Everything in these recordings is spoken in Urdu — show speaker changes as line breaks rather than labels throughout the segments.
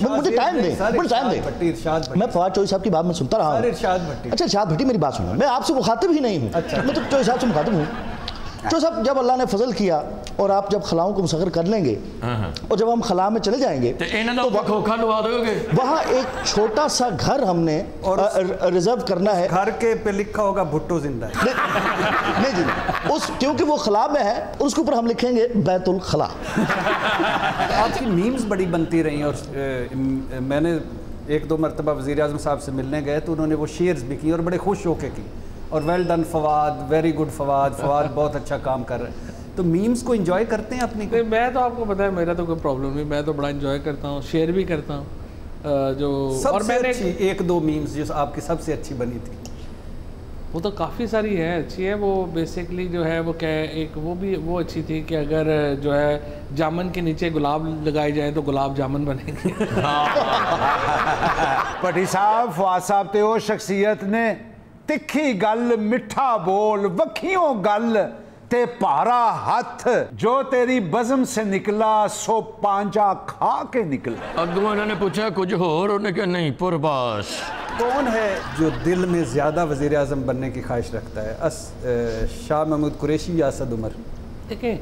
مجھے ٹائم دیں, مجھے ٹائم دیں. میں فواد چودھری صاحب کی بات میں سنتا رہا ہوں. اچھا ارشاد بھٹی میری بات سنیں, میں آپ سے مخاطب ہی نہیں ہوں, میں تو چودھری صاحب سے مخاطب ہوں. چودھری صاحب جب اللہ نے فضل کیا اور آپ جب خلاؤں کو مسخر کر لیں گے اور جب ہم خلا میں چلے جائیں گے
تو کھوکھا لوا دو گے,
وہاں ایک چھوٹا سا گھر ہم نے ریزرو کرنا ہے.
گھر کے پہ لکھا ہوگا بھٹو زندہ ہے.
نہیں جی, کیونکہ وہ خلا میں ہے اور اس کے اوپر ہم لکھیں گے بیت الخلا.
آپ کی میمز بڑی بنتی رہی ہیں, اور میں نے ایک دو مرتبہ وزیر اعظم صاحب سے ملنے گئے تو انہوں نے وہ شیئرز بھی کی اور بڑے خوش ہو کے کی, اور well done Fawad, very good Fawad, Fawad بہت اچھا کام کر رہے ہیں. تو میمز کو انجوائے کرتے ہیں اپنی؟
میں تو آپ کو پتا ہے میرا تو کوئی پرابلم نہیں, میں تو بڑا انجوائے کرتا ہوں, شیئر بھی کرتا ہوں. جو
سب سے اچھی ایک دو میمز جو آپ کی سب سے اچھی بنی تھی؟
وہ تو کافی ساری ہے اچھی ہے. وہ بیسکلی جو ہے وہ کیا ہے, ایک وہ بھی وہ اچھی تھی کہ اگر جو ہے جامن کے نیچے گلاب لگائے جائیں تو گلاب جامن بنے گی.
بھٹی صاحب, فواد صاحب تے وہ شخصیت نے تکھی گل, مٹھا بول, وکھیوں گل تے پارا ہاتھ, جو تیری بزم سے نکلا سو پانجا کھا کے نکلا.
اگوں انہوں نے پوچھا کچھ اور, انہوں نے کہا نہیں پرباس.
کون ہے جو دل میں زیادہ وزیر اعظم بننے کی خواہش رکھتا ہے, شاہ محمود قریشی یا اسد عمر؟
دیکھیں,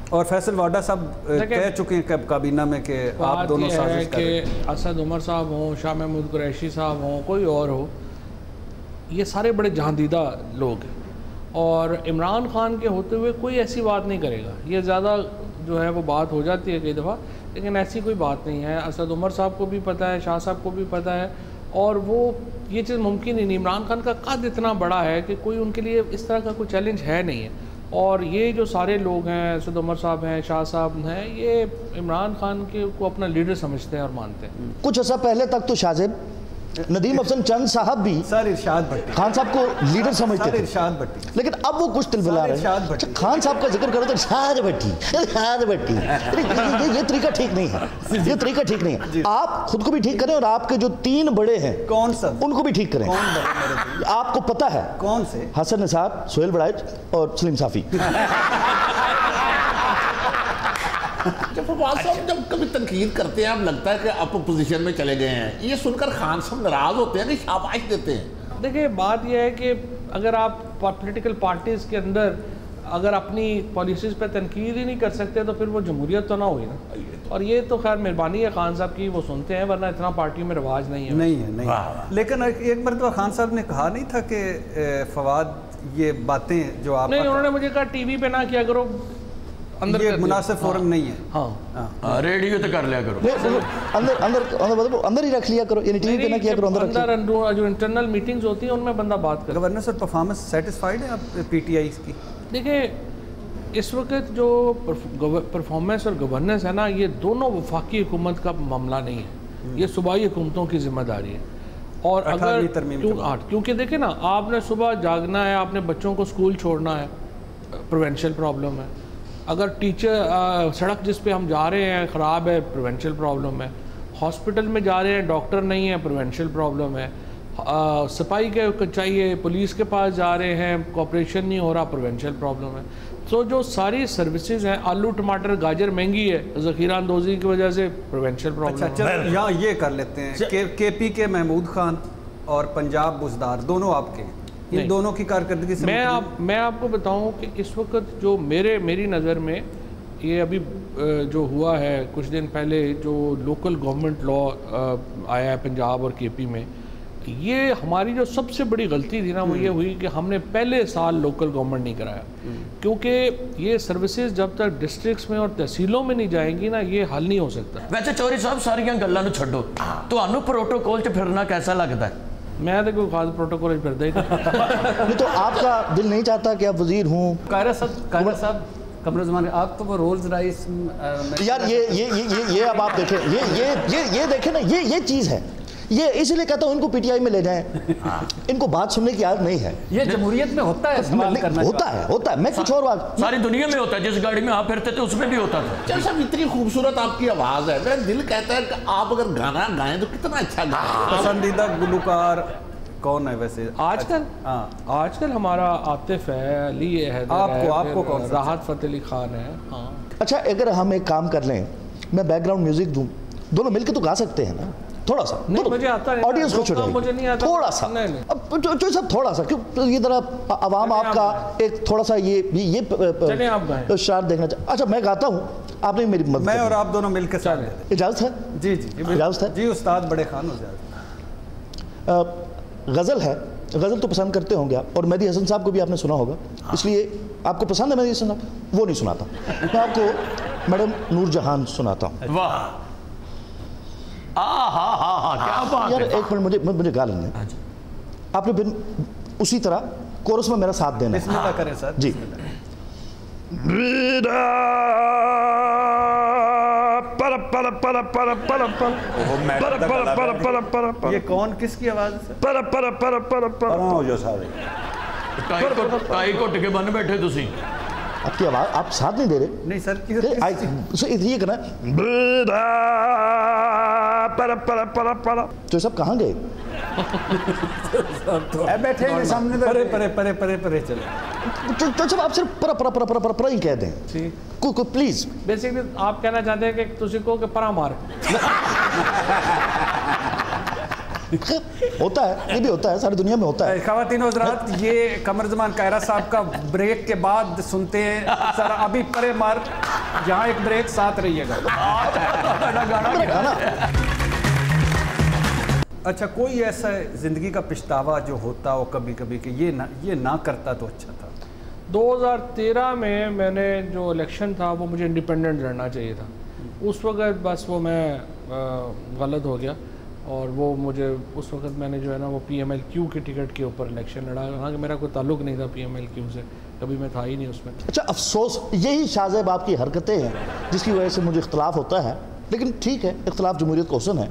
اور فیصل واڈا صاحب کہہ چکے ہیں کابینہ میں کہ آپ دونوں سازش کر رہے ہیں.
کہ اسد عمر صاحب ہوں, شاہ محمود قریشی صاحب ہوں, کوئی اور ہو, یہ سارے بڑے جہاندیدہ لوگ ہیں, اور عمران خان کے ہوتے ہوئے کوئی ایسی بات نہیں کرے گا. یہ زیادہ جو ہے وہ بات ہو جاتی ہے کئی دفعہ, لیکن ایسی کوئی بات نہیں ہے. اسد عمر صاحب کو بھی پتہ ہے, شاہ صاحب کو بھی پتہ ہے, اور وہ یہ چیز ممکن ہی نہیں. عمران خان کا قد اتنا بڑا ہے کہ کوئی ان کے لیے اس طرح کا کوئی چیلنج ہے نہیں ہے. اور یہ جو سارے لوگ ہیں, اسد عمر صاحب ہیں, شاہ صاحب ہیں, یہ عمران خان کو اپنا لیڈر سمجھتے ہیں اور مانتے ہیں.
کچھ عرصہ پہلے تک تو شاہ صاحب ندیم افضل چند صاحب بھی
سر ارشاد بھٹی
خان صاحب کو لیڈر سمجھتے تھے,
ارشاد بھٹی,
لیکن اب وہ کچھ تلبلا رہے ہیں. خان صاحب کا ذکر کرو تو ارشاد بھٹی, ارشاد بھٹی. یہ طریقہ ٹھیک نہیں ہے, یہ طریقہ ٹھیک نہیں ہے. آپ خود کو بھی ٹھیک کریں اور آپ کے جو تین بڑے ہیں
کون سا,
ان کو بھی ٹھیک کریں. آپ کو پتہ ہے
کون سے؟
حسن نثار, سہیل بڑائچ اور سلیم صافی.
فواد صاحب جب کبھی تنقید کرتے ہیں, اب لگتا ہے کہ آپ اپوزیشن میں چلے گئے ہیں, یہ سن کر خان صاحب ناراض ہوتے ہیں کہ شاباش دیتے ہیں؟
دیکھیں, بات یہ ہے کہ اگر آپ پولیٹیکل پارٹیز کے اندر اگر اپنی پالیسیز پہ تنقید ہی نہیں کر سکتے تو پھر وہ جمہوریت تو نہ ہوئی نا. اور یہ تو خیر مہربانی ہے خان صاحب کی, وہ سنتے ہیں, ورنہ اتنا پارٹیوں میں رواج نہیں ہے.
نہیں. لیکن ایک مرتبہ خان صاحب نے کہا نہیں تھا کہ فواد یہ باتیں جو آپ
نہیں, انہوں نے مجھے کہا ٹی وی پہ نہ کیا کرو,
یہ مناسب فورم نہیں ہے.
ہاں,
ریڈیو تو کر لیا کرو,
اندر ہی رکھ لیا کرو, یعنی ٹی وی پہ نہ کیا کرو,
اندر جو انٹرنل میٹنگز ہوتی ہیں ان میں بندہ بات کرے.
گورنر صاحب پرفارمنس سیٹسفائیڈ ہیں آپ پی ٹی آئی کی؟
دیکھیں, اس وقت جو پرفارمنس اور گورننس ہے نا, یہ دونوں وفاقی حکومت کا معاملہ نہیں ہے, یہ صوبائی حکومتوں کی ذمہ داری ہے. اور اگر کیونکہ دیکھیں نا, آپ نے صبح جاگنا ہے, آپ نے بچوں کو اسکول چھوڑنا ہے, پروینشل پرابلم ہے. اگر ٹیچر سڑک جس پہ ہم جا رہے ہیں خراب ہے, پروینشل پرابلم ہے. ہاسپٹل میں جا رہے ہیں, ڈاکٹر نہیں ہے, پروینشل پرابلم ہے. صفائی کے چاہیے, پولیس کے پاس جا رہے ہیں, کوپریشن نہیں ہو رہا, پروینشل پرابلم ہے. تو جو ساری سروسز ہیں, آلو ٹماٹر گاجر مہنگی ہے, ذخیرہ اندوزی کی وجہ سے پروینشل پرابلم.
اچھا, یہاں یہ کر لیتے ہیں, کے پی کے محمود خان اور پنجاب بزدار دونوں آپ کے, ان دونوں کی کارکردگی سے
میں آپ کو بتاؤں کہ اس وقت جو میری نظر میں یہ ابھی جو ہوا ہے کچھ دن پہلے, جو لوکل گورنمنٹ لا آیا ہے پنجاب اور کے پی میں, یہ ہماری جو سب سے بڑی غلطی تھی نا, وہ یہ ہوئی کہ ہم نے پہلے سال لوکل گورنمنٹ نہیں کرایا. کیونکہ یہ سروسز جب تک ڈسٹرکٹس میں اور تحصیلوں میں نہیں جائیں گی نا, یہ حل نہیں ہو سکتا.
ویسے چوری صاحب ساریاں گلاں نوں چھڈو, تہانوں پروٹوکول 'ਚ پھرنا کیسا لگتا ہے؟
میں تو کوئی خاص پروٹوکول پھردا ہی
نہیں. تو آپ کا دل نہیں چاہتا کہ آپ وزیر ہوں؟
قاہرہ صاحب قبل زمان آپ تو وہ رولز رائس
یار, یہ اب آپ دیکھیں, یہ دیکھیں نا, یہ چیز ہے. یہ اس لیے کہتا ہوں ان کو پی ٹی آئی میں لے جائیں, ان کو بات سننے کی عادت نہیں ہے.
یہ جمہوریت میں ہوتا ہے, استعمال کرنا
ہوتا ہے. میں کچھ اور بات,
ساری دنیا میں ہوتا ہے, جس گاڑی میں آپ پھرتے تھے اس میں بھی ہوتا تھا.
چل صاحب, اتنی خوبصورت آپ کی آواز ہے, میرا دل کہتا ہے کہ آپ اگر گانا گائیں تو کتنا اچھا گائیں.
پسندیدہ گلوکار کون ہے ویسے
آج کل؟
ہاں
آج کل ہمارا عاطف ہے، علی حیدر ہے،
آپ کو کون سا؟
راحت فتح علی خان ہے. ہاں
اچھا اگر ہم ایک کام کر لیں، میں بیک گراؤنڈ میوزک دوں، دونوں مل کے تو گا سکتے ہیں نا تھوڑا سا.
نہیں مجھے آتا ہے،
آڈینس کو
مجھے نہیں
چھوڑیں
آتا
تھوڑا سا.
نہیں
اب جو سب تھوڑا سا کیوں یہ ذرا عوام آپ کا ایک تھوڑا سا یہ
چلیں آپ گائیں.
اشعار دیکھنا چاہتا. اچھا میں گاتا ہوں، آپ نے میری مدد
میں اور
کرنی.
آپ دونوں مل کے ساتھ دیں.
اجازت ہے؟
جی جی
اجازت ہے؟
جی استاد بڑے خان ہو جائے.
غزل ہے، غزل تو پسند کرتے ہوں گے آپ، اور مہدی حسن صاحب کو بھی آپ نے سنا ہوگا، اس لیے آپ کو پسند ہے مہدی حسن صاحب؟ وہ نہیں سناتا میں آپ کو میڈم نور جہان سناتا ہوں.
واہ کیا بات
یار
ہے.
ایک منٹ مجھے گا لیں گے آپ نے پھر اسی طرح کورس میں میرا ساتھ دینا
بسم اللہ کریں سر.
جی.
یہ کون کس کی آواز ہے سر؟
ٹائی کٹ کے بن بیٹھے تسی.
آپ کی آواز آپ ساتھ نہیں دے رہے.
نہیں سر
یہ کرنا تو سب کہاں گئے؟
بیٹھے ہیں سامنے
پرے چلے.
تو سب آپ صرف پر ہی کہہ دیں کوئی پلیز.
بیسکلی آپ کہنا چاہتے ہیں کہ تسی کو کہ پرا مار.
ہوتا ہے، یہ بھی ہوتا ہے، ساری دنیا میں ہوتا ہے.
خواتین و حضرات، یہ قمر زمان کائرہ صاحب کا بریک کے بعد سنتے ہیں. سر ابھی پرے مار، جہاں ایک بریک ساتھ رہیے گا. اچھا کوئی ایسا زندگی کا پچھتاوا جو ہوتا ہو کبھی کبھی کہ یہ نہ کرتا تو اچھا تھا؟
2013 میں نے جو الیکشن تھا وہ مجھے انڈیپینڈنٹ لڑنا چاہیے تھا. اس وقت بس وہ میں غلط ہو گیا، اور وہ مجھے اس وقت میں نے جو ہے نا وہ پی ایم ایل کیو کی ٹکٹ کے اوپر الیکشن لڑا. حالانکہ میرا کوئی تعلق نہیں تھا پی ایم ایل کیو سے، کبھی میں تھا ہی نہیں اس میں.
اچھا افسوس یہی شاہ زیب آپ کی حرکتیں ہیں جس کی وجہ سے مجھے اختلاف ہوتا ہے، لیکن ٹھیک ہے، اختلاف جمہوریت کا حسن ہے.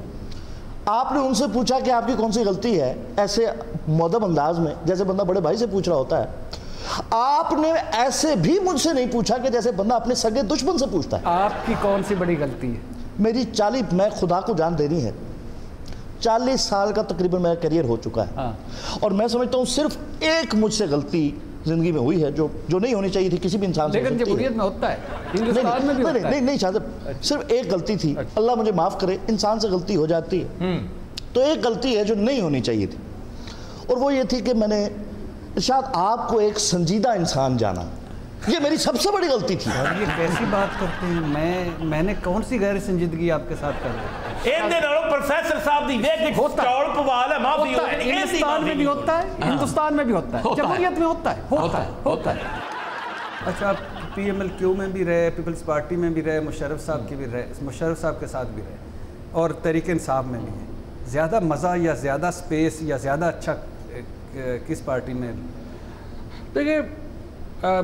آپ نے ان سے پوچھا کہ آپ کی کون سی غلطی ہے، ایسے مؤدب انداز میں جیسے بندہ بڑے بھائی سے پوچھ رہا ہوتا ہے. آپ نے ایسے بھی مجھ سے نہیں پوچھا کہ جیسے بندہ اپنے سگے دشمن سے پوچھتا ہے.
آپ کی کون سی بڑی غلطی ہے؟
میری میں خدا کو جان دینی ہے، 40 سال کا تقریباً میرا کیریئر ہو چکا ہے، اور میں سمجھتا ہوں صرف ایک مجھ سے غلطی زندگی میں ہوئی ہے جو نہیں ہونی چاہیے تھی کسی بھی انسان سے.
لیکن جمہوریت میں ہوتا ہے، ہندوستان میں بھی ہوتا ہے.
نہیں شاہ صاحب، صرف ایک غلطی تھی. اللہ مجھے معاف کرے، انسان سے غلطی ہو جاتی ہے، تو ایک غلطی ہے جو نہیں ہونی چاہیے تھی، اور وہ یہ تھی کہ میں نے شاید آپ کو ایک سنجیدہ انسان جانا. یہ میری سب سے بڑی غلطی تھی.
یہ کیسی بات کرتے ہیں؟ میں نے کون سی غیر سنجیدگی آپ کے ساتھ کر دی؟
پروفیسر صاحب دی دیکھ چاول پوال ہے معافی ہو.
ہندوستان میں بھی ہوتا ہے، ہندوستان میں بھی ہوتا ہے، جمہوریت میں ہوتا ہے. اچھا آپ پی ایم ایل کیو میں بھی رہے، پیپلز پارٹی میں بھی رہے، مشرف صاحب کی بھی رہے، مشرف صاحب کے ساتھ بھی رہے، اور تحریک انصاف میں بھی ہے. زیادہ مزہ یا زیادہ سپیس یا زیادہ اچھا کس پارٹی میں؟
دیکھیں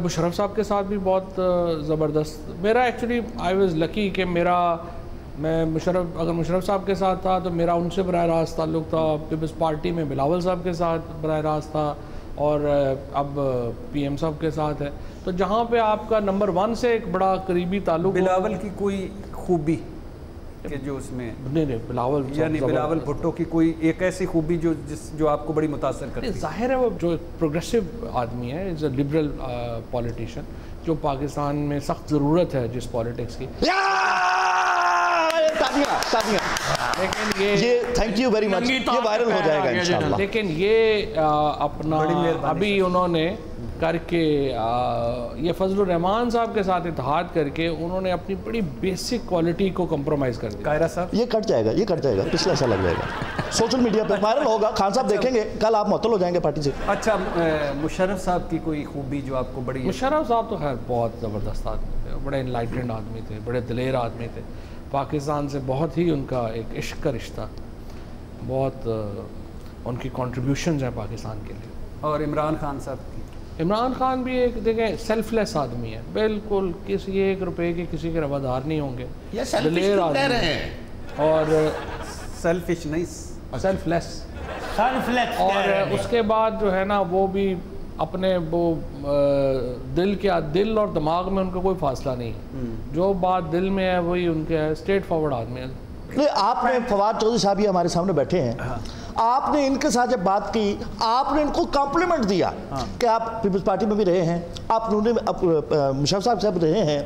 مشرف صاحب کے ساتھ بھی بہت زبردست. میرا ایکچولی آئی واز لکی کہ میں مشرف صاحب کے ساتھ تھا تو میرا ان سے براہ راست تعلق تھا. پیپلز پارٹی میں بلاول صاحب کے ساتھ براہ راست تھا، اور اب پی ایم صاحب کے ساتھ ہے. تو جہاں پہ آپ کا نمبر 1 سے ایک بڑا قریبی تعلق.
بلاول کی کوئی خوبی کہ جو اس میں
نہیں بلاول
یعنی بلاول بھٹو کی کوئی ایک ایسی خوبی جو آپ کو بڑی متاثر کرتی ہے؟
ظاہر ہے وہ جو ایک پروگریسو آدمی ہے، از اے لبرل پولیٹیشین، جو پاکستان میں سخت ضرورت ہے جس پالیٹکس کی.
لیکن یہ تھینک یو ویری مچ، یہ وائرل ہو جائے گا انشاءاللہ.
لیکن یہ اپنا ابھی انہوں نے کر کے یہ فضل الرحمان صاحب کے ساتھ اتحاد کر کے انہوں نے اپنی بڑی بیسک کوالٹی کو کمپرومائز کر دیا.
کائرہ صاحب
یہ کٹ جائے گا پچھلا ایسا لگ جائے گا، سوشل میڈیا پہ وائرل ہوگا. خان صاحب دیکھیں گے، کل آپ معطل ہو جائیں گے پارٹی سے.
اچھا مشرف صاحب کی کوئی خوبی جو آپ کو بڑی؟
مشرف صاحب تو خیر بہت زبردست آدمی تھے، بڑے انلائٹنڈ آدمی تھے، بڑے دلیر آدمی تھے. پاکستان سے بہت ہی ان کا ایک عشق کا رشتہ، بہت ان کی کنٹریبیوشنز ہیں پاکستان کے لیے.
اور عمران خان صاحب کی؟
عمران خان بھی ایک دیکھیں سیلف لیس آدمی ہے، بالکل کسی 1 روپے کی کسی کے روادار نہیں ہوں گے.
یہ سیلفش کیوں کہہ رہے ہیں؟
اور
سیلفش نہیں،
سیلف لیس. اور اس کے بعد جو ہے نا وہ بھی اپنے وہ دل اور دماغ میں ان کا کوئی فاصلہ نہیں ہے. جو بات دل میں ہے وہی ان کے ہے، اسٹریٹ فارورڈ آدمی ہے.
آپ نے فواد چودھری صاحب یہ ہمارے سامنے بیٹھے ہیں، آپ نے ان کے ساتھ جب بات کی آپ نے ان کو کمپلیمنٹ دیا کہ آپ پیپلز پارٹی میں بھی رہے ہیں, آپ مشرف صاحب رہے ہیں,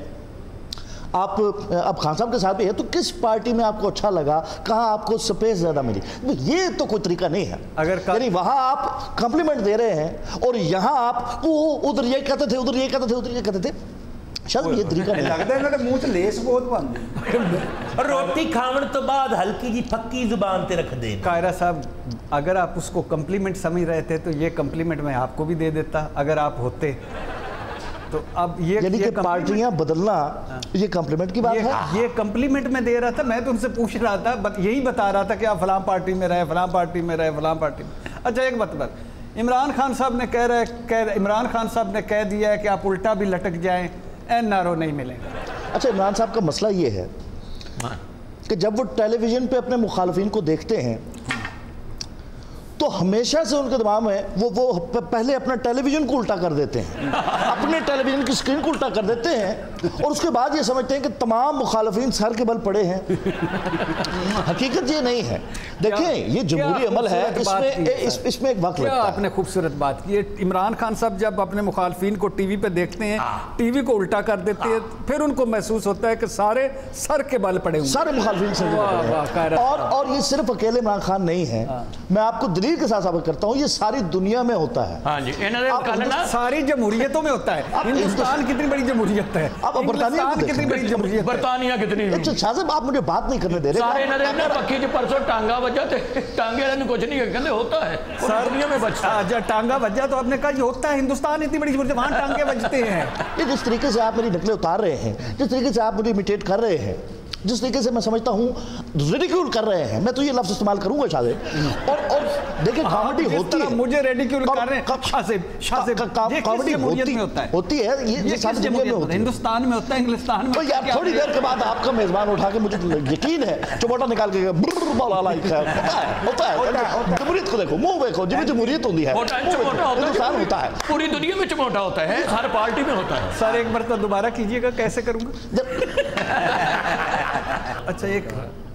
آپ اب خان صاحب کے ساتھ بھی ہے, تو کس پارٹی میں آپ کو اچھا لگا, کہاں آپ کو سپیس زیادہ ملی؟ یہ تو کوئی طریقہ نہیں ہے. یعنی وہاں آپ کمپلیمنٹ دے رہے ہیں اور یہاں آپ ادھر یہ کہتے تھے, ادھر یہ کہتے تھے, ادھر یہ کہتے تھے. شاید یہ طریقہ نہیں
لگتا ہے کہ منہ سے لیس بہت بند
روٹی کھاون تو بعد ہلکی جی پکی زبان تے رکھ دیں.
قاہرہ صاحب اگر آپ اس کو کمپلیمنٹ سمجھ رہے تھے تو یہ کمپلیمنٹ میں آپ کو بھی دے دیتا اگر آپ ہوتے. تو اب
یعنی کہ پارٹیاں بدلنا یہ کمپلیمنٹ کی بات ہے.
یہ کمپلیمنٹ میں دے رہا تھا, میں تو ان سے پوچھ رہا تھا, یہی بتا رہا تھا کہ آپ فلاں پارٹی میں رہے, فلاں پارٹی میں رہے, فلاں پارٹی میں. اچھا ایک بات عمران خان صاحب نے کہہ دیا ہے کہ آپ الٹا بھی لٹک جائیں این آر او نہیں ملیں گے.
اچھا عمران صاحب کا مسئلہ یہ ہے کہ جب وہ ٹیلی ویژن پہ اپنے مخالفین کو دیکھتے ہیں تو ہمیشہ سے ان کے دماغ میں وہ پہلے اپنا ٹیلی ویژن کو الٹا کر دیتے ہیں, اپنے ٹیلی ویژن کی سکرین کو الٹا کر دیتے ہیں اور اس کے بعد یہ سمجھتے ہیں کہ تمام مخالفین سر کے بل پڑے ہیں. حقیقت یہ نہیں ہے. دیکھیں یہ جمہوری عمل ہے, اس میں ایک وقت لگتا ہے.
آپ نے خوبصورت بات کی. عمران خان صاحب جب اپنے مخالفین کو ٹی وی پہ دیکھتے ہیں, ٹی وی کو الٹا کر دیتے ہیں, پھر ان کو محسوس ہوتا ہے کہ سارے سر کے بل پڑے ہوئے,
سارے مخالفین سر کے بل. اور یہ صرف اکیلے عمران خان نہیں ہے, میں آپ کو دلیل کے ساتھ ثابت کرتا ہوں, یہ ساری دنیا میں ہوتا ہے.
ہاں جی,
ساری جمہوریتوں میں ہوتا ہے. ہندوستان کتنی بڑی جمہوریت ہے, کتنی بڑی جمہوریت,
برطانیہ کتنی.
اچھا شاہ صاحب آپ مجھے بات نہیں کرنے دے رہے.
سارے انہوں نے پکی جو پرسوں ٹانگا وجہ تھے, ٹانگے والے نے کچھ نہیں کہتے ہوتا ہے دنیا میں بچتا.
جب ٹانگا وجہ تو آپ نے کہا یہ ہوتا ہے, ہندوستان اتنی بڑی جمہوریت, وہاں ٹانگے بجتے ہیں.
یہ جس طریقے سے آپ میری نقلیں اتار رہے ہیں, جس طریقے سے آپ مجھے امیٹیٹ کر رہے ہیں, جس طریقے سے میں سمجھتا ہوں ریڈیکیول کر رہے ہیں, میں تو یہ لفظ استعمال کروں گا شاہ. اور دیکھیں کامیڈی ہوتی ہے,
مجھے ریڈیکیول کر رہے ہیں,
کامیڈی ہوتی ہے, یہ ساری دنیا میں ہوتی ہے,
ہندوستان میں ہوتا ہے, انگلستان میں.
یار تھوڑی دیر کے بعد آپ کا میزبان اٹھا کے مجھے یقین ہے چموٹا نکال کے ہوتا ہے. جمہوریت کو دیکھو, منہ دیکھو, جب جمہوریت ہوتی ہے ہندوستان ہوتا ہے,
پوری دنیا میں چموٹا ہوتا ہے, ہر پارٹی میں ہوتا ہے.
سر ایک مرتبہ دوبارہ کیجئے گا, کیسے کروں گا. اچھا ایک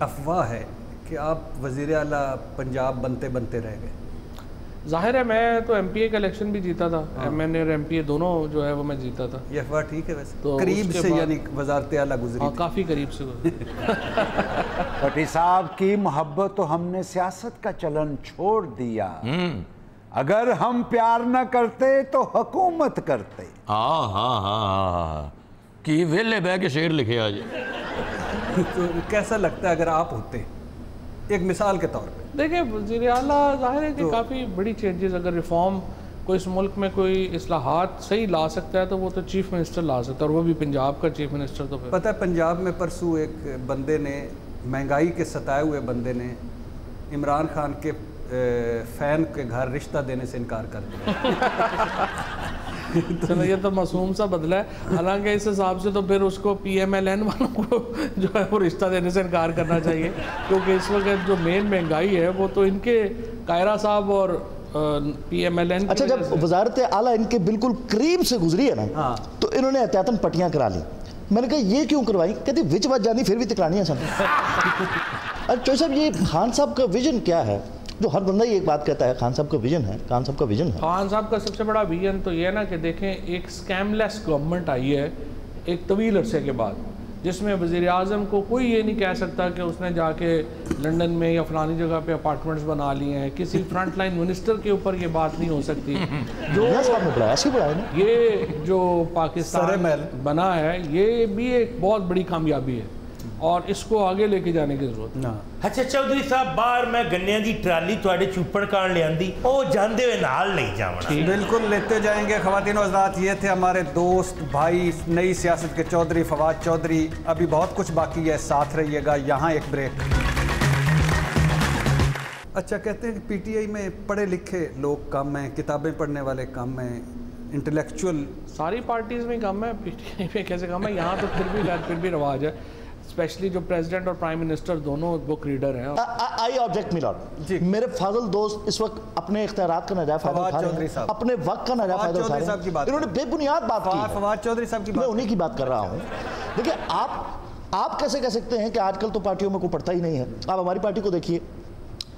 افواہ ہے کہ آپ وزیر اعلیٰ پنجاب بنتے بنتے رہ گئے.
ظاہر ہے میں تو ایم پی اے کا الیکشن بھی جیتا تھا, ایم این اے اور ایم پی اے دونوں جو ہے وہ میں جیتا تھا.
یہ افواہ ٹھیک ہے ویسے, قریب سے یعنی وزارت اعلیٰ گزری؟
کافی قریب سے گزری.
بھٹی صاحب کی محبت تو ہم نے سیاست کا چلن چھوڑ دیا, اگر ہم پیار نہ کرتے تو حکومت کرتے.
ہاں ہاں ہاں کی ویلے بہ کے شعر لکھے آج.
تو کیسا لگتا ہے اگر آپ ہوتے, ایک مثال کے طور پہ؟
دیکھیں وزیر اعلیٰ ظاہر ہے کہ کافی بڑی چینجز, اگر ریفارم کوئی اس ملک میں کوئی اصلاحات صحیح لا سکتا ہے تو وہ تو چیف منسٹر لا سکتا ہے, اور وہ بھی پنجاب کا چیف منسٹر. تو
پتہ ہے پنجاب میں پرسوں ایک بندے نے, مہنگائی کے ستائے ہوئے بندے نے, عمران خان کے فین کے گھر رشتہ دینے سے انکار کر دیا.
چلو یہ تو معصوم سا بدلہ ہے, حالانکہ اس حساب سے تو پھر اس کو پی ایم ایل این والوں کو جو ہے وہ رشتہ دینے سے انکار کرنا چاہیے, کیونکہ اس وقت جو مین مہنگائی ہے وہ تو ان کے قاہرہ صاحب اور پی ایم ایل این.
اچھا جب وزارت اعلیٰ ان کے بالکل قریب سے گزری ہے نا, تو انہوں نے احتیاطاً پٹیاں کرا لی. میں نے کہا یہ کیوں کروائی؟ کہتی وچ بچ جانی پھر بھی تکرانی ہے سن. چوہدری صاحب یہ خان صاحب کا ویژن کیا ہے؟ جو ہر بندہ یہ ایک بات کہتا ہے خان صاحب کا ویژن ہے, خان صاحب کا ویژن ہے.
خان صاحب کا سب سے بڑا ویژن تو یہ ہے نا کہ دیکھیں ایک اسکیم لیس گورنمنٹ آئی ہے ایک طویل عرصے کے بعد, جس میں وزیر اعظم کو کوئی یہ نہیں کہہ سکتا کہ اس نے جا کے لنڈن میں یا فلانی جگہ پہ اپارٹمنٹس بنا لیے ہیں. کسی فرنٹ لائن منسٹر کے اوپر یہ بات نہیں ہو سکتی. جو یہ جو پاکستان بنا ہے یہ بھی ایک بہت بڑی کامیابی ہے, اور اس کو آگے لے کے جانے کی ضرورت ہے.
اچھا چودھری صاحب, باہر میں گنیاں دی ٹرالی تواڈے چوپڑ کان لے آندی, او جاندے ہوئے نال نہیں جاونا.
بالکل لیتے جائیں گے. خواتین و حضرات, یہ تھے ہمارے دوست بھائی نئی سیاست کے چودھری فواد چودھری. ابھی بہت کچھ باقی ہے, ساتھ رہیے گا. یہاں ایک بریک. اچھا کہتے ہیں کہ پی ٹی آئی میں پڑھے لکھے لوگ کم ہیں, کتابیں پڑھنے والے کم ہیں, انٹلیکچول.
ساری پارٹیز میں کم ہے, پی ٹی آئی میں کیسے کم ہے؟ یہاں تو پھر بھی رواج ہے, اسپیشلی جو پریزیڈنٹ اور پرائم منسٹر دونوں بک ریڈر ہیں.
آئی آبجیکٹ میلاد, میرے فاضل دوست اس وقت اپنے اختیارات کا ناجائز فائدہ اٹھا رہے ہیں, اپنے وقت کا ناجائز فائدہ اٹھا رہے ہیں. انہوں نے بے بنیاد بات کی ہے.
فواد چودھری صاحب کی بات,
میں انہی کی بات کر رہا ہوں. دیکھیں آپ کیسے کہہ سکتے ہیں کہ آج کل تو پارٹیوں میں کوئی پڑھتا ہی نہیں ہے؟ آپ ہماری پارٹی کو دیکھیے,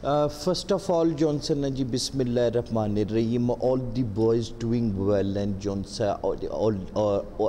First of all, Johnson ji, Bismillahirrahmanirrahim. All the boys doing well and Johnson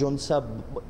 Johnson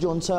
Johnson,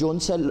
Johnson।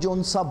Johnson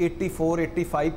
84-85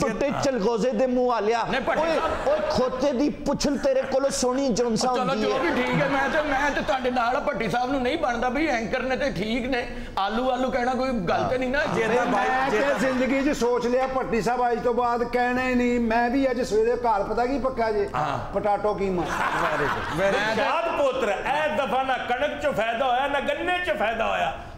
ਟੁੱਟੇ ਚਲਗੋਜ਼ੇ ਦੇ ਮੂੰਹ ਵਾਲਿਆ, ਓਏ ਖੋਤੇ ਦੀ ਪੁੱਛਲ ਤੇਰੇ ਕੋਲੋਂ ਸੋਹਣੀ Johnson
ਹੁੰਦੀ ਹੈ। ਚਲੋ ਜੋ ਵੀ ਠੀਕ ਹੈ, ਮੈਂ ਤੇ ਤੁਹਾਡੇ ਨਾਲ ਭੱਟੀ ਸਾਹਿਬ ਨੂੰ ਨਹੀਂ ਬਣਦਾ ਵੀ ਐਂਕਰ ਨੇ ਤੇ ਠੀਕ ਨੇ, ਆਲੂ ਕਹਿਣਾ ਕੋਈ ਗਲਤ ਨਹੀਂ ਨਾ।
ਜਿਹੜਾ ਮੈਂ ਤੇ ਜ਼ਿੰਦਗੀ 'ਚ ਸੋਚ ਲਿਆ ਭੱਟੀ ਸਾਹਿਬ ਅੱਜ ਤੋਂ ਬਾਅਦ ਕਹਿਣਾ ਹੀ ਨਹੀਂ। ਮੈਂ ਵੀ ਅੱਜ ਸਵੇਰੇ ਘਰ ਪਤਾ ਕੀ ਪੱਕਾ ਜੇ ਪਟਾਟੋ ਕੀਮਾ
ਸ਼ਾਦ ਪੁੱਤਰ ਐ ਦਫਾ ਨਾ ਕਣਕ 'ਚ ਫਾਇਦਾ ਹੋਇਆ ਨਾ ਗੰਨੇ 'ਚ ਫਾਇਦਾ ਹੋਇਆ,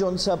Johnson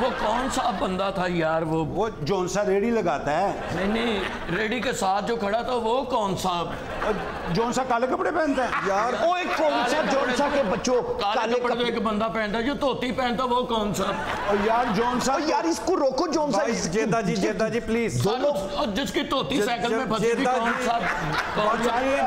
وہ کون سا بندہ تھا یار وہ
جون سا ریڑھی لگاتا ہے؟
نہیں ریڈی کے ساتھ جو کھڑا تھا وہ کون سا؟
جون سا کالے کپڑے پہنتا ہے
یار وہ ایک کون سا جون سا کے بچوں
کالے کپڑے تو ایک بندہ پہنتا ہے، جو دھوتی پہنتا وہ کون سا؟
یار جون سا
یار اس کو روکو جون سا
جیدہ جی پلیز
جس کی دھوتی سائیکل میں پھنسی تھی کون سا؟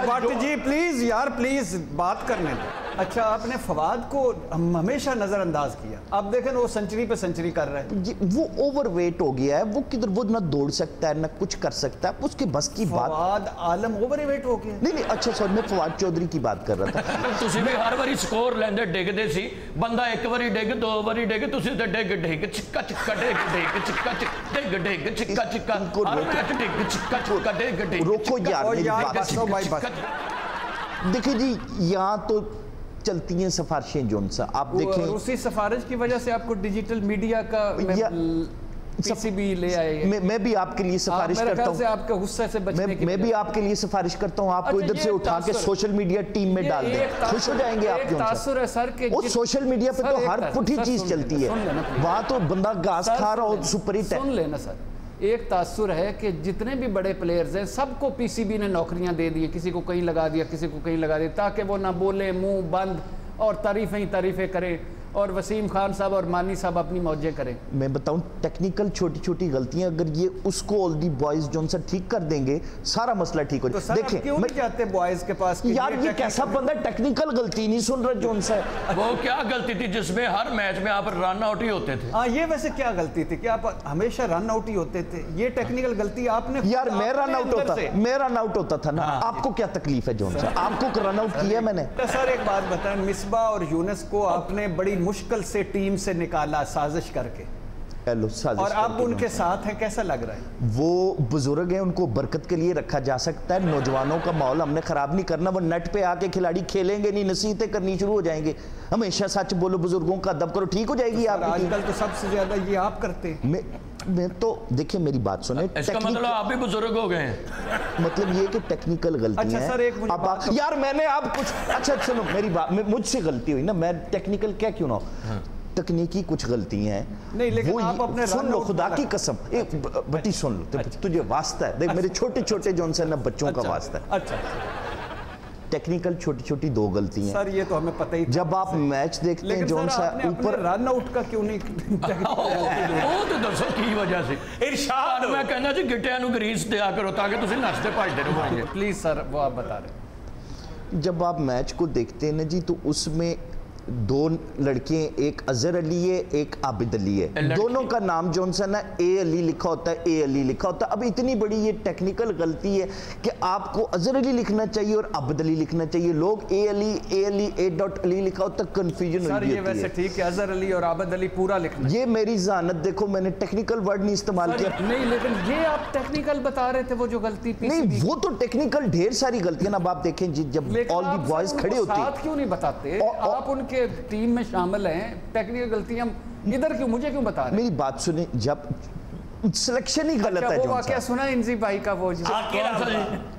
بٹ جی پلیز یار پلیز بات کرنے دیں۔ اچھا آپ نے فواد کو ہمیشہ نظر انداز کیا، اب دیکھیں وہ سنچری پہ سنچری کر رہے ہیں،
وہ اوور ویٹ ہو گیا ہے، وہ کدھر وہ نہ دوڑ سکتا ہے نہ کچھ کر سکتا ہے، اس کے بس کی بات
فواد عالم اوور ویٹ ہو گیا۔
نہیں اچھا سر میں فواد چودھری کی بات کر رہا تھا۔
تسی بھی ہر باری سکور لیندے ڈگ دے سی، بندہ ایک باری ڈگ دو باری ڈگ، تسی تے ڈگ چکا چکا ڈگ چکا ڈگ چکا چکا ہر میچ ڈگ چکا چکا ڈگ
روکو یار میری بات دیکھیں جی، یہاں تو چلتی ہیں سفارشیں جون سا، آپ دیکھیں
روسی سفارش کی وجہ سے آپ کو ڈیجیٹل میڈیا کا پی سی بی لے آئے ہیں۔
میں بھی آپ کے لیے سفارش کرتا ہوں،
آپ کے غصے سے بچنے کی
میں بھی آپ کے لیے سفارش کرتا ہوں، آپ کو ادھر سے اٹھا کے سوشل میڈیا ٹیم میں ڈال دیں، خوش ہو جائیں گے آپ جون سا۔ وہ سوشل میڈیا پہ تو ہر پٹھی چیز چلتی ہے، وہاں تو بندہ گاس کھا رہا ہو سپر ہٹ ہے۔
سن لینا سر، ایک تاثر ہے کہ جتنے بھی بڑے پلیئرز ہیں سب کو پی سی بی نے نوکریاں دے دی، کسی کو کہیں لگا دیا کسی کو کہیں لگا دیا، تاکہ وہ نہ بولے منہ بند اور تعریفیں کریں، اور وسیم خان صاحب اور مانی صاحب اپنی موجیں کریں۔
میں بتاؤں ٹیکنیکل چھوٹی چھوٹی غلطیاں اگر یہ اس کو آل دی بوائز جون سا ٹھیک کر دیں گے سارا مسئلہ ٹھیک ہو جائے۔
دیکھیں کیوں نہیں جاتے بوائز کے پاس؟
یار یہ کیسا بندہ ٹیکنیکل غلطی نہیں سن رہا جون سا؟
وہ کیا غلطی تھی جس میں ہر میچ میں آپ رن آؤٹ ہی ہوتے تھے؟
ہاں یہ ویسے کیا غلطی تھی کہ آپ ہمیشہ رن آؤٹ ہی ہوتے تھے؟ یہ ٹیکنیکل غلطی آپ نے
یار میں رن آؤٹ ہوتا تھا نا، آپ کو کیا تکلیف ہے جون سا؟ آپ کو رن آؤٹ کیا میں نے؟
سر ایک بات بتائیں، مصباح اور یونس کو آپ نے بڑی مشکل سے ٹیم سے نکالا سازش کر کے، اور اب ان کے ساتھ ہیں، کیسا لگ رہا ہے؟
وہ بزرگ ہیں، ان کو برکت کے لیے رکھا جا سکتا ہے، نوجوانوں کا ماحول ہم نے خراب نہیں کرنا، وہ نیٹ پہ آ کے کھلاڑی کھیلیں گے نہیں، نصیحتیں کرنی شروع ہو جائیں گے، ہمیشہ سچ بولو، بزرگوں کا ادب کرو، ٹھیک ہو جائے گی آپ کی۔
آج کل تو سب سے زیادہ یہ آپ کرتے ہیں۔
میں تو دیکھیں میری بات سنیں،
اس کا مطلب آپ بھی بزرگ ہو گئے ہیں؟
مطلب یہ کہ ٹیکنیکل غلطی ہیں۔ یار میں نے آپ کچھ اچھا سنو میری بات، مجھ سے غلطی ہوئی نا، میں ٹیکنیکل کیوں نہ ہو، تکنیکی کچھ غلطی ہیں
نہیں، لیکن آپ اپنے
سن لو خدا کی قسم، ایک بٹی سن لو، تجھے واسطہ ہے، دیکھ میرے چھوٹے چھوٹے جون سے نا بچوں کا واسطہ ہے، ٹیکنیکل چھوٹی چھوٹی دو غلطی ہیں۔
سر یہ تو ہمیں پتہ ہی،
جب آپ میچ دیکھتے ہیں جون سا اوپر
رن آؤٹ کا کیوں نہیں؟
وہ تو دسو کی وجہ سے ارشاد میں کہنا جی گٹیاں نو گریس دیا کرو تاکہ تسی نچتے بھجدے رہو۔
پلیز سر وہ آپ بتا رہے ہیں۔
جب آپ میچ کو دیکھتے ہیں نا جی تو اس میں دو لڑکے، ایک اظہر علی ہے ایک عابد علی ہے، دونوں کا نام جون سا نا اے علی لکھا ہوتا ہے، اے علی لکھا ہوتا ہے۔ اب اتنی بڑی یہ ٹیکنیکل غلطی ہے کہ آپ کو اظہر علی لکھنا چاہیے اور عابد علی لکھنا چاہیے، لوگ اے علی اے ڈاٹ علی لکھا ہوتا ہے، کنفیوژن
سر یہ ویسے ٹھیک ہے اظہر علی اور عابد علی پورا لکھنا،
یہ میری ذہانت دیکھو میں نے ٹیکنیکل ورڈ نہیں استعمال کیا۔
نہیں لیکن یہ آپ ٹیکنیکل بتا رہے تھے، وہ جو غلطی
نہیں وہ تو ٹیکنیکل ڈھیر ساری غلطیاں، اب آپ دیکھیں جی جب آل دی بوائز کھڑے ہوتے ہیں،
ساتھ کیوں نہیں بتاتے؟ آپ ان کے ٹیم میں شامل ہیں، ٹیکنیکل غلطیاں ادھر کیوں مجھے کیوں بتا رہے ہیں؟
میری بات سنیں، جب سلیکشن ہی غلط ہے
وہ واقعہ سنا انزی بھائی کا، وہ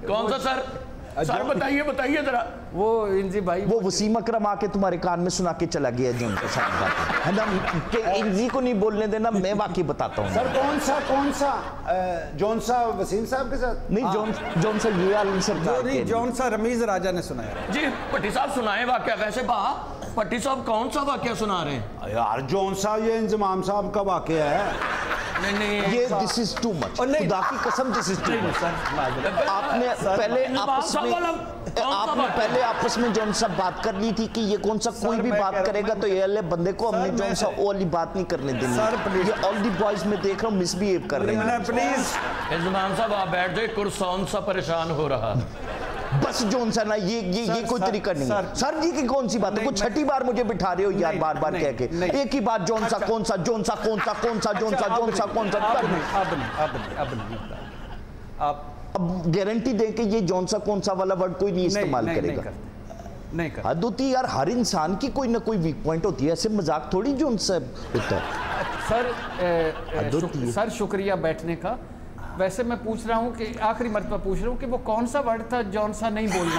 کون سا سر بتائیے ذرا،
وہ انزی بھائی،
وہ وسیم اکرم آ کے تمہارے کان میں سنا کے چلا گیا جون کے ساتھ بات ہے نا، کہ انزی کو نہیں بولنے دینا، میں واقعی بتاتا ہوں۔
سر کون سا جون سا وسیم صاحب کے ساتھ؟
نہیں جون سا یہ عالم سرکار کے،
جون سا رمیز راجہ نے سنایا۔
جی پٹی صاحب سنائیں واقعہ، ویسے پٹی صاحب کون سا واقعہ سنا رہے ہیں؟
یار جون سا یہ انضمام صاحب کا واقعہ ہے۔
یہ دس از ٹو مچ، خدا کی قسم دس از ٹو مچ۔ آپ نے پہلے آپس میں جون سا بات کر لی تھی کہ یہ کون سا کوئی بھی بات کرے گا تو یہ والے بندے کو ہم نے جون سا والی بات نہیں کرنے دینی، یہ آل دی بوائز میں دیکھ رہا ہوں مس بیہیو کر رہے ہیں۔
پلیز
انضمام صاحب آپ بیٹھ جائے، کرسون سا پریشان ہو رہا،
بس جون سا نا یہ کوئی طریقہ نہیں ہے سر جی کی کون سی بات ہے، کچھ چھٹی بار مجھے بٹھا رہے ہو یار بار بار کہہ کے ایک ہی بات، جون سا کون سا جون سا کون سا کون سا جون سا جون سا کون سا،
آپ
اب گارنٹی دیں کہ یہ جون سا کون سا والا ورڈ کوئی نہیں استعمال کرے گا،
نہیں کرتے۔
حد ہوتی ہے یار، ہر انسان کی کوئی نہ کوئی ویک پوائنٹ ہوتی ہے، ایسے مذاق تھوڑی جون سا ہوتا ہے۔
سر شکریہ بیٹھنے کا، ویسے میں پوچھ رہا ہوں کہ آخری مرتبہ پوچھ رہا ہوں کہ وہ کون سا ورڈ تھا جون سا نہیں بولنا؟